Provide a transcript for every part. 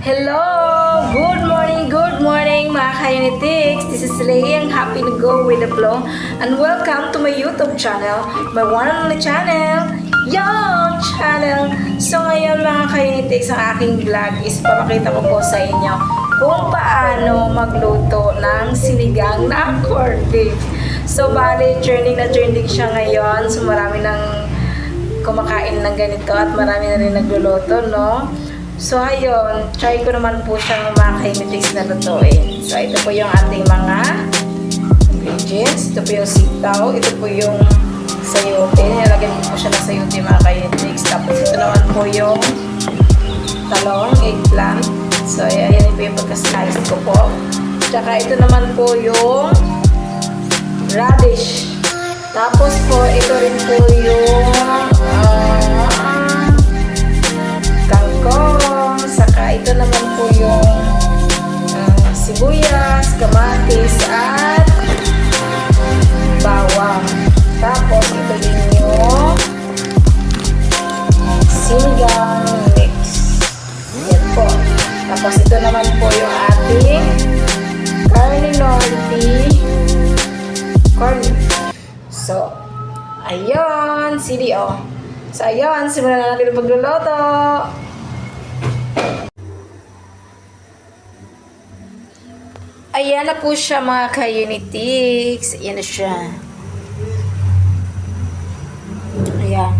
Hello! Good morning mga ka-Unitics! This is Leigh, happy to go with the flow. And welcome to my YouTube channel, my one and only channel, Yung Channel! So ngayon mga ka-Unitics, ang aking vlog is papakita ko po sa inyo kung paano magluto ng sinigang na corned beef. So bali, trending na trending siya ngayon. So marami nang kumakain ng ganito at marami na rin nagluluto, no? So, ayun, try ko naman po siyang mga ka-Unitics na lutuin. So, ito po yung ating mga ingredients. Ito po yung sitaw. Ito po yung sayote. Nilagyan ko po siya ng sayote mga ka-Unitics. Tapos, ito naman po yung talong, eggplant. So, ayan po yung pagka-slice ko po. Tsaka, ito naman po yung radish. Tapos po, ito rin po yung kangkong, saka ito naman po yung sibuyas, kamatis, at bawang. Tapos ito din yung sinigang mix. Yan po. Tapos ito naman po yung ating carne norte corn. So, ayun, CDO. So, ayun, simulan na natin ang pagluluto. Ayan na po siya mga ka-Unitics. Ayan na siya. Ayan.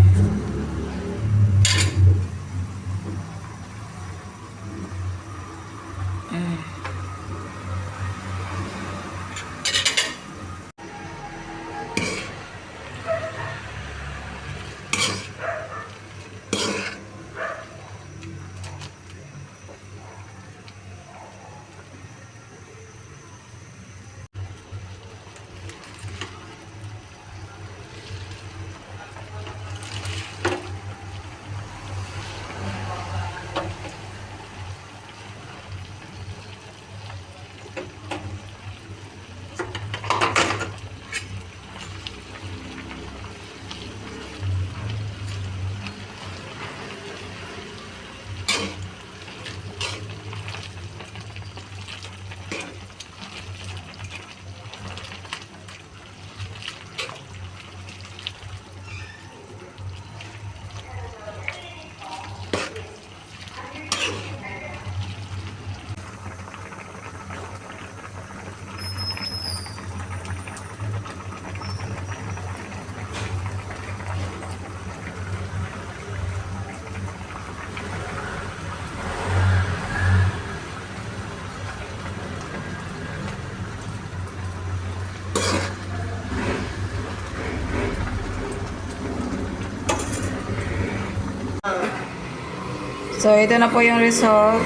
So, ito na po yung result.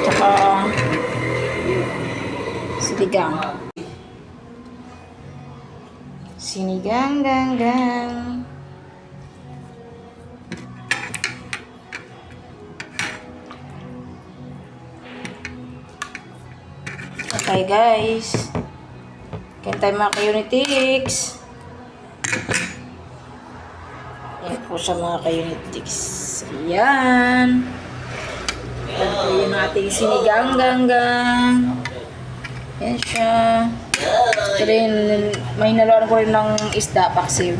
Tsaka, sinigang. Sinigang-gang-gang. Okay, guys. Kain tayo mga ka-Unitics. Yan po siya mga ka-Unitics. Ayan. Yan po yung ating sinigang-gang-gang. Yan siya. Ito rin, may naluan ko rin ng isda, paksiw.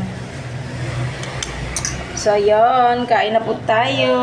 So, ayan. Kain na po tayo.